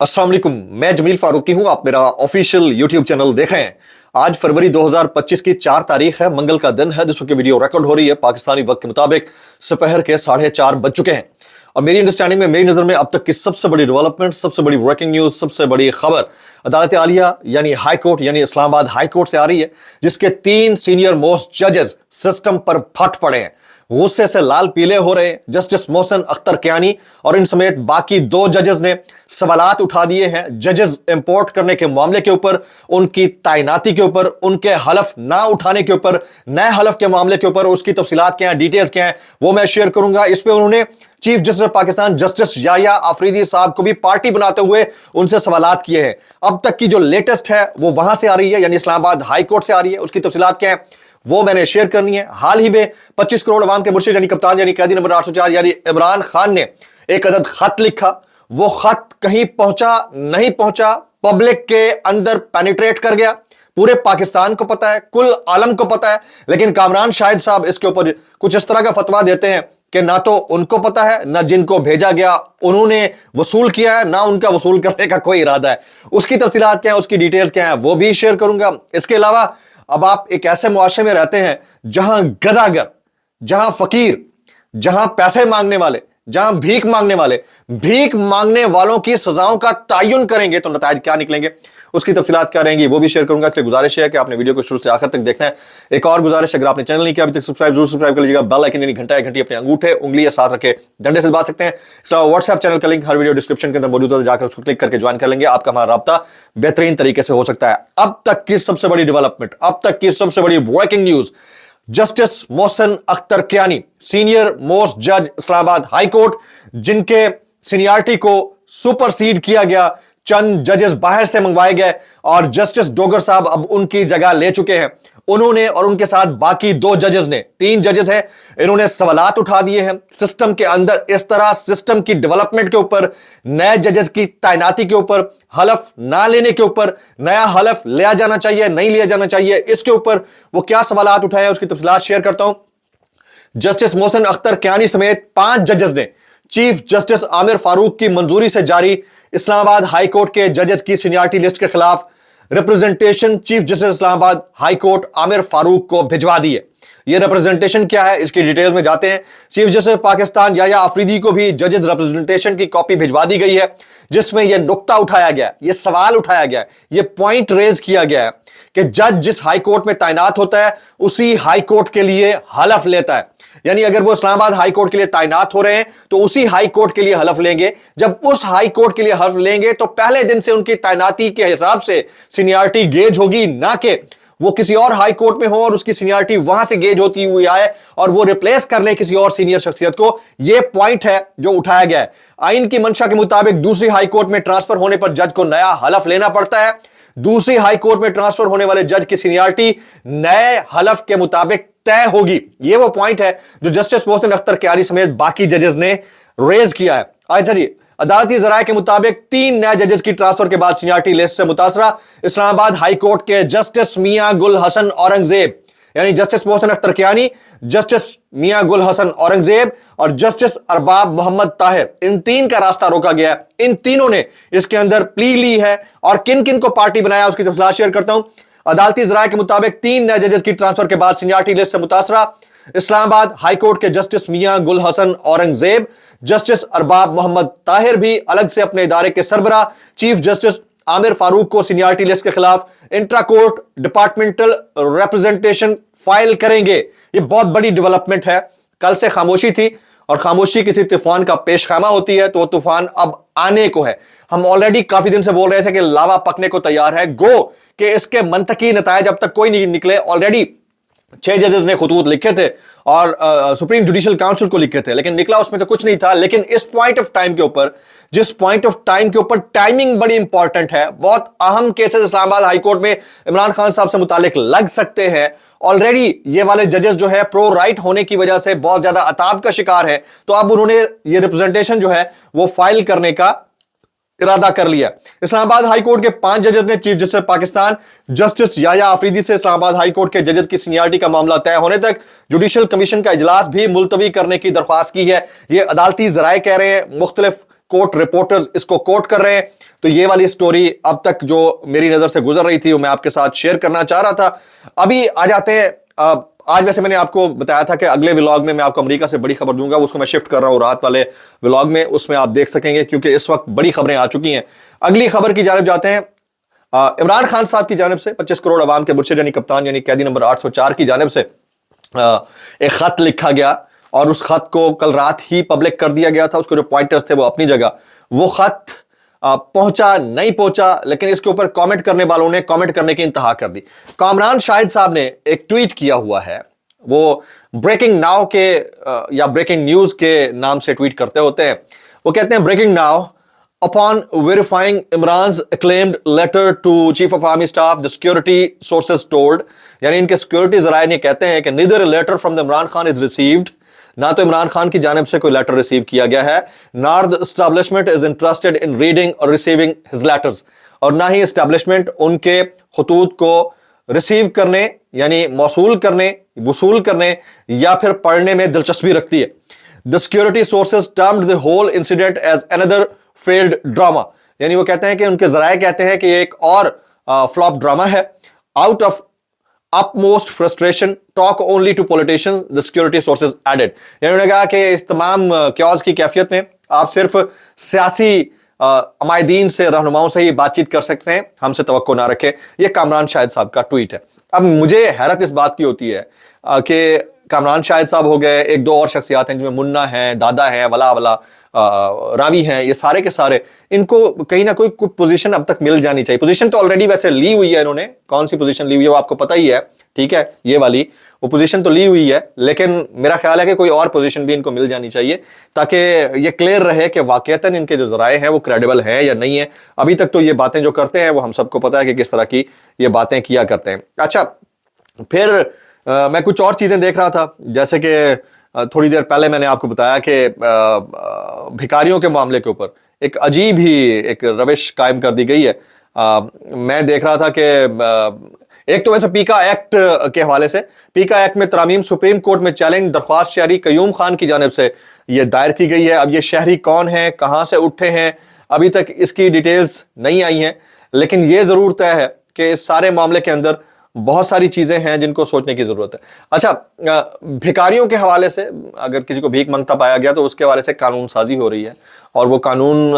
अस्सलाम वालेकुम, मैं जमील फारूकी हूं। आप मेरा ऑफिशियल यूट्यूब चैनल देख रहे हैं। आज फरवरी 2025 की 4 तारीख है, मंगल का दिन है, जिस वक्त वीडियो रिकॉर्ड हो रही है पाकिस्तानी वक्त के मुताबिक दोपहर के 4:30 बज चुके हैं। और मेरी अंडरस्टैंडिंग में, मेरी नजर में अब तक की सबसे बड़ी डेवलपमेंट, सबसे बड़ी ब्रेकिंग न्यूज, सबसे बड़ी खबर अदालत आलिया यानी हाई कोर्ट यानी इस्लामाबाद हाई कोर्ट से आ रही है, जिसके 3 सीनियर मोस्ट जजेस सिस्टम पर फट पड़े हैं, गुस्से से लाल पीले हो रहे हैं। जस्टिस मोहसिन अख्तर कियानी और इन समेत बाकी 2 जजेस ने सवालात उठा दिए हैं जजेस इंपोर्ट करने के मामले के ऊपर, उनकी तैनाती के ऊपर, उनके हलफ ना उठाने के ऊपर, नए हलफ के मामले के ऊपर। उसकी तफसीलात क्या है, डिटेल्स क्या है, वो मैं शेयर करूंगा। इस पे उन्होंने chief justice Pakistan justice Yahya Afridi साहब को भी पार्टी बनाते हुए उनसे सवालात किए हैं। अब तक की जो लेटेस्ट है वो वहां से आ रही है, यानी इस्लामाबाद हाई कोर्ट से आ रही है। उसकी तफसीलात क्या है वो मैंने शेयर करनी है। हाल ही में 25 करोड़ अवाम के मुर्शिद यानी कप्तान यानी कैदी नंबर 804 यानी इमरान खान ने एक अदद खत लिखा। वो खत कहीं पहुंचा नहीं पहुंचा, पब्लिक के अंदर पेनिट्रेट कर गया, पूरे पाकिस्तान को पता है, कुल आलम को पता है। लेकिन कामरान शाहिद साहब इसके ऊपर कुछ इस तरह का फतवा देते हैं कि ना तो उनको पता है, ना जिनको भेजा गया उन्होंने वसूल किया है, ना उनका वसूल करने का कोई इरादा है। उसकी तफसीलात क्या है, उसकी डिटेल्स क्या है, वो भी शेयर करूंगा। इसके अलावा अब आप एक ऐसे मुआशरे में रहते हैं जहां गदागर, जहां फकीर, जहां पैसे मांगने वाले, जहां भीख मांगने वालों की सजाओं का तयन करेंगे तो नताइज क्या निकलेंगे, उसकी तफसीलात क्या रहेंगी, वो भी शेयर करूंगा। इसलिए गुजारिश है कि आपने वीडियो को शुरू से आखिर तक देखना है। एक और गुजारिश, अगर आपने चैनल नहीं किया अभी तक सब्सक्राइब कर लीजिएगा। बेल आइकन यानी घंटा अपने अंगूठे उंगली या साथ रखे डंडे से दबा सकते हैं। व्हाट्सएप चैनल का लिंक हर वीडियो डिस्क्रिप्शन के अंदर मौजूद है, जाकर उसको क्लिक करके ज्वाइन कर लेंगे। आपका हमारा राब्ता बेहतरीन तरीके से हो सकता है। अब तक की सबसे बड़ी डेवलपमेंट, अब तक की सबसे बड़ी breaking news, justice Mohsin Akhtar Kiyani, senior most जज इस्लामाबाद हाई कोर्ट, जिनके सीनियरिटी को सुपरसीड किया गया, चंद जजेस बाहर से मंगवाए गए और जस्टिस डोगर साहब अब उनकी जगह ले चुके हैं। उन्होंने और उनके साथ बाकी 2 जजेस ने, 3 जजेस हैं, इन्होंने सवालात उठा दिए हैं सिस्टम के अंदर, इस तरह सिस्टम की डेवलपमेंट के ऊपर, नए जजेस की तैनाती के ऊपर, हलफ ना लेने के ऊपर, नया हलफ लिया जाना चाहिए नहीं लिया जाना चाहिए, इसके ऊपर वो क्या सवालात उठाए, उसकी तफसीलात शेयर करता हूं। जस्टिस मोहसिन अख्तर कियानी समेत 5 जजेस ने चीफ जस्टिस आमिर फारूक की मंजूरी से जारी इस्लामाबाद हाई कोर्ट के जजेस की सीनियरिटी लिस्ट के खिलाफ representation chief justice Islamabad high court Aamir Farooq को भिजवा दी है। यह रिप्रेजेंटेशन क्या है, इसकी डिटेल में जाते हैं। चीफ जस्टिस पाकिस्तान याया आफरीदी को भी जजेस रिप्रेजेंटेशन की कॉपी भिजवा दी गई है, जिसमें यह नुक्ता उठाया गया, यह सवाल उठाया गया, यह पॉइंट रेज किया गया है कि जज जिस हाई कोर्ट में तैनात होता है उसी हाई कोर्ट के लिए हलफ लेता है। यानी अगर वो इस्लामाबाद हाई कोर्ट के लिए तैनात हो रहे हैं तो उसी हाई कोर्ट के लिए हलफ लेंगे। जब उस हाई कोर्ट के लिए हलफ लेंगे तो पहले दिन से उनकी तैनाती के हिसाब से सीनियरिटी गेज होगी, ना कि वो किसी और हाई कोर्ट में हो और उसकी सीनियरिटी वहां से गेज होती हुई आए और वो रिप्लेस कर ले किसी और सीनियर शख्सियत को। ये पॉइंट है जो उठाया गया है। आइन की मंशा के मुताबिक दूसरी हाई कोर्ट में ट्रांसफर होने पर जज को नया हलफ लेना पड़ता है। दूसरी हाई कोर्ट में ट्रांसफर होने वाले जज की सीनियरिटी नए हलफ के मुताबिक तय होगी। ये वो पॉइंट है जो जस्टिस मोहसिन अख्तर कियानी समेत बाकी जजेस ने रेज किया है। अच्छा जी, अदालती जराये के मुताबिक 3 नए जजेस की ट्रांसफर के बाद सीनियरिटी लिस्ट से मुतासरा इस्लामाबाद हाई कोर्ट के जस्टिस मियां गुल हसन औरंगजेब यानी जस्टिस मोहसिन अख्तर कियानी, जस्टिस मियां गुल हसन औरंगजेब और जस्टिस अरबाब मोहम्मद ताहिर, इन 3 का रास्ता रोका गया है। इन तीनों ने इसके अंदर प्ली ली है और किन किन को पार्टी बनाया उसकी तफसीलात शेयर करता हूं। अदालती जराये के मुताबिक 3 नए जजेस की ट्रांसफर के बाद सीनियरिटी लिस्ट से मुतासरा इस्लामाबाद हाई कोर्ट के जस्टिस मियां गुल हसन औरंगजेब, जस्टिस अरबाब मोहम्मद ताहिर भी अलग से अपने इदारे के सरबराह चीफ जस्टिस आमिर फारूक को सीनियरिटी लिस्ट के खिलाफ intra court departmental representation file करेंगे। ये बहुत बड़ी डेवलपमेंट है। कल से खामोशी थी और खामोशी किसी तूफान का पेशखामा होती है, तो वो तूफान अब आने को है। हम ऑलरेडी काफी दिन से बोल रहे थे कि लावा पकने को तैयार है, गो कि इसके मंतकी नतायज अब तक कोई नहीं निकले। ऑलरेडी 6 जजेस ने खुतूत लिखे थे और सुप्रीम जुडिशल काउंसिल को लिखे थे, लेकिन निकला उसमें तो कुछ नहीं था। लेकिन इस पॉइंट ऑफ टाइम के ऊपर, जिस पॉइंट ऑफ टाइम के ऊपर टाइमिंग बड़ी इंपॉर्टेंट है, बहुत अहम केसेस इस्लामाबाद हाई कोर्ट में इमरान खान साहब से मुतालिक लग सकते हैं। ऑलरेडी ये वाले जजेस जो है प्रो राइट होने की वजह से बहुत ज्यादा अताब का शिकार है, तो अब उन्होंने ये रिप्रेजेंटेशन जो है वो फाइल करने का इरादा कर लिया। इस्लामाबाद हाई कोर्ट के 5 जजेस ने chief justice Pakistan justice Yahya Afridi से इस्लामाबाद हाई कोर्ट के जजेस की सीनियरिटी का मामला तय होने तक जुडिशल कमीशन का इजलास भी मुलतवी करने की दरख्वास्त की है। ये अदालती जराये कह रहे हैं। मुख्तलिफ कोर्ट रिपोर्टर्स इसको कोट कर रहे हैं। तो ये वाली स्टोरी अब तक जो मेरी नजर से गुजर रही थी वो मैं आपके साथ शेयर करना चाह रहा था। अभी आ जाते हैं, आज वैसे मैंने आपको बताया था कि अगले व्लॉग में मैं आपको अमेरिका से बड़ी खबर दूंगा, उसको मैं शिफ्ट कर रहा हूं रात वाले व्लॉग में, उसमें आप देख सकेंगे क्योंकि इस वक्त बड़ी खबरें आ चुकी हैं। अगली खबर की जानिब जाते हैं। इमरान खान साहब की जानिब से 25 करोड़ अवाम के मुर्शिद यानी कप्तान यानी कैदी नंबर 804 की जानिब से एक खत लिखा गया और उस खत को कल रात ही पब्लिक कर दिया गया था। उसके जो पॉइंटर्स थे वो अपनी जगह, वो खत पहुंचा नहीं पहुंचा, लेकिन इसके ऊपर कमेंट करने वालों ने कमेंट करने की इंतहा कर दी। कामरान शाहिद साहब ने एक ट्वीट किया हुआ है, वो ब्रेकिंग नाउ के या ब्रेकिंग न्यूज के नाम से ट्वीट करते होते हैं। वो कहते हैं breaking now, upon verifying Imran's acclaimed letter to Chief of Army Staff, the security sources told, यानी इनके सिक्योरिटी जराए ने कहते हैं कि neither a letter from the Imran Khan is received, ना तो इमरान खान की जानिब से कोई लेटर रिसीव किया गया है, nor the establishment is interested in reading or receiving his letters, और ना ही एस्टेब्लिशमेंट उनके खतूत को रिसीव करने यानी मौसूल करने, वसूल करने या फिर पढ़ने में दिलचस्पी रखती है। The security sources termed the whole incident as another failed drama, यानी वो कहते हैं कि उनके जराए कहते हैं कि एक और फ्लॉप ड्रामा है। Out of utmost frustration, talk only to politicians, the security sources added, यानी उन्होंने कहा कि इस तमाम क्यास की कैफियत में आप सिर्फ सियासी अमायदीन से, रहनुमाओं से ही बातचीत कर सकते हैं, हमसे तवक्को ना रखें। यह कामरान शाहिद साहब का ट्वीट है। अब मुझे हैरत इस बात की होती है कि कामरान शाहिद साहब हो गए, एक दो और शख्सियात हैं जिनमें मुन्ना हैं, दादा हैं, वला वला रावी हैं, ये सारे के सारे, इनको कहीं ना कोई पोजीशन अब तक मिल जानी चाहिए। पोजीशन तो ऑलरेडी वैसे ली हुई है इन्होंने, कौन सी पोजीशन ली हुई है वो आपको पता ही है, ठीक है, ये वाली वो पोजीशन तो ली हुई है, लेकिन मेरा ख्याल है कि कोई और पोजीशन भी इनको मिल जानी चाहिए ताकि ये क्लियर रहे कि वाकईतन इनके जो जराए हैं वो क्रेडिबल हैं या नहीं है। अभी तक तो ये बातें जो करते हैं वो हम सबको पता है कि किस तरह की ये बातें किया करते हैं। अच्छा, फिर मैं कुछ और चीज़ें देख रहा था, जैसे कि थोड़ी देर पहले मैंने आपको बताया कि भिखारियों के मामले के ऊपर एक अजीब ही एक रविश कायम कर दी गई है। मैं देख रहा था कि एक तो वैसे पीका एक्ट के हवाले से, पीका एक्ट में तरामीम सुप्रीम कोर्ट में चैलेंज दरख्वास्त शहरी कयूम खान की जानिब से ये दायर की गई है। अब ये शहरी कौन है, कहाँ से उठे हैं, अभी तक इसकी डिटेल्स नहीं आई हैं, लेकिन ये ज़रूर तय है कि इस सारे मामले के अंदर बहुत सारी चीज़ें हैं जिनको सोचने की ज़रूरत है। अच्छा, भिखारियों के हवाले से अगर किसी को भीख मंगता पाया गया तो उसके हवाले से कानून साजी हो रही है और वो कानून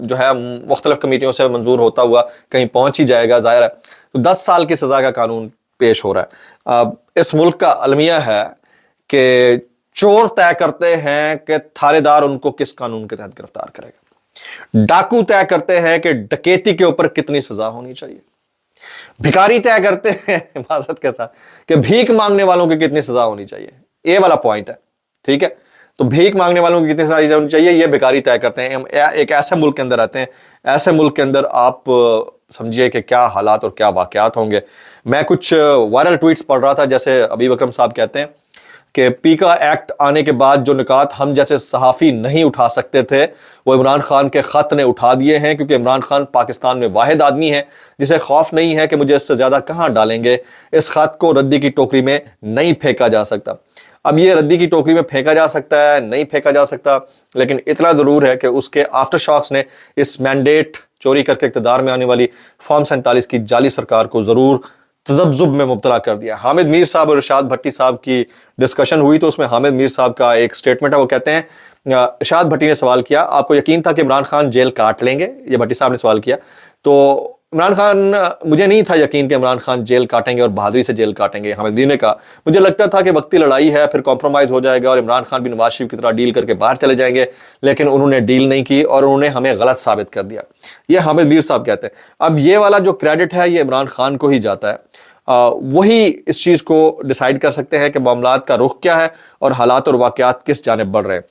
जो है मुख्तलिफ कमेटियों से मंजूर होता हुआ कहीं पहुंच ही जाएगा, ज़ाहिर है। तो 10 साल की सज़ा का कानून पेश हो रहा है। इस मुल्क का अलमिया है कि चोर तय करते हैं कि थानेदार उनको किस कानून के तहत गिरफ्तार करेगा, डाकू तय करते हैं कि डकैती के ऊपर कितनी सज़ा होनी चाहिए, भिखारी तय करते हैं माजरत के साथ कि भीख मांगने वालों की कितनी सजा होनी चाहिए। ये वाला पॉइंट है, ठीक है। तो भीख मांगने वालों की कितनी सजा होनी चाहिए ये भिखारी तय करते हैं। हम एक ऐसे मुल्क के अंदर रहते हैं, ऐसे मुल्क के अंदर आप समझिए कि क्या हालात और क्या वाकयात होंगे। मैं कुछ वायरल ट्वीट्स पढ़ रहा था, जैसे अबीब अकरम साहब कहते हैं कि पीका एक्ट आने के बाद जो निकात हम जैसे सहाफ़ी नहीं उठा सकते थे वो इमरान खान के ख़त ने उठा दिए हैं, क्योंकि इमरान खान पाकिस्तान में वाहिद आदमी है जिसे खौफ नहीं है कि मुझे इससे ज़्यादा कहाँ डालेंगे। इस ख़त को रद्दी की टोकरी में नहीं फेंका जा सकता। अब ये रद्दी की टोकरी में फेंका जा सकता है, नहीं फेंका जा सकता, लेकिन इतना ज़रूर है कि उसके आफ्टर शॉक्स ने इस मैंडेट चोरी करके इक़्तिदार में आने वाली फॉर्म 47 की जाली सरकार को ज़रूर तज़ब्ज़ुब में मुब्तला कर दिया। हामिद मीर साहब और इरशाद भट्टी साहब की डिस्कशन हुई तो उसमें हामिद मीर साहब का एक स्टेटमेंट है, वो कहते हैं, इरशाद भट्टी ने सवाल किया, आपको यकीन था कि इमरान खान जेल काट लेंगे? ये भट्टी साहब ने सवाल किया। तो इमरान खान, मुझे नहीं था यकीन कि इमरान खान जेल काटेंगे और बहादुरी से जेल काटेंगे। हामिद मीर ने कहा, मुझे लगता था कि वक्ती लड़ाई है, फिर कॉम्प्रोमाइज़ हो जाएगा और इमरान खान भी नवाज शरीफ की तरह डील करके बाहर चले जाएंगे, लेकिन उन्होंने डील नहीं की और उन्होंने हमें गलत साबित कर दिया। ये हामिद मीर साहब कहते हैं। अब ये वाला जो क्रेडिट है ये इमरान खान को ही जाता है। वही इस चीज़ को डिसाइड कर सकते हैं कि मामलात का रुख क्या है और हालात और वाक़यात किस जानिब बढ़ रहे हैं।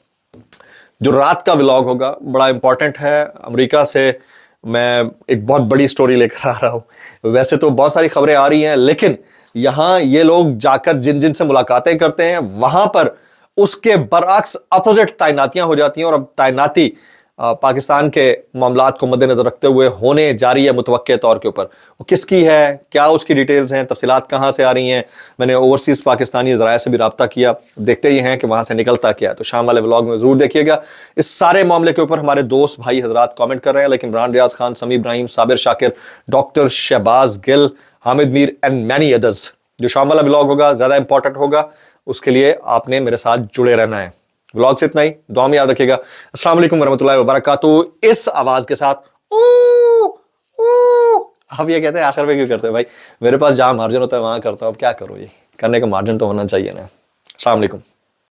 जो रात का व्लॉग होगा बड़ा इंपॉर्टेंट है। अमेरिका से मैं एक बहुत बड़ी स्टोरी लेकर आ रहा हूँ। वैसे तो बहुत सारी खबरें आ रही हैं, लेकिन यहाँ ये लोग जाकर जिन जिन से मुलाकातें करते हैं वहाँ पर उसके बरअक्स अपोजिट तैनातियाँ हो जाती हैं और अब तैनाती पाकिस्तान के मामलात को मद्देनजर रखते हुए होने जा रही है मुतवक्के तौर के ऊपर, वो किसकी है, क्या उसकी डिटेल्स हैं, तफसीलात कहाँ से आ रही हैं। मैंने ओवरसीज़ पाकिस्तानी ज़राए से भी रब्ता किया, देखते ही हैं कि वहाँ से निकलता क्या है। तो शाम वाले व्लॉग में ज़रूर देखिएगा। इस सारे मामले के ऊपर हमारे दोस्त भाई हजरात कॉमेंट कर रहे हैं, लेकिन Imran Riaz Khan, Sami Ibrahim, Sabir Shakir, doctor Shahbaz Gill, Hamid Mir and many others, जो शाम वाला व्लॉग होगा ज़्यादा इंपॉर्टेंट होगा, उसके लिए आपने मेरे साथ जुड़े रहना है। व्लॉग से इतना ही, दुआ में याद रखिएगा। अस्सलाम वालेकुम वरहमतुल्लाहि वबरकातुहू। इस आवाज के साथ आप ये कहते हैं आखिर में क्यों करते हैं भाई? मेरे पास जहां मार्जिन होता है वहां करता हूं, अब क्या करूं, ये करने का मार्जिन तो होना चाहिए ना। अस्सलाम वालेकुम।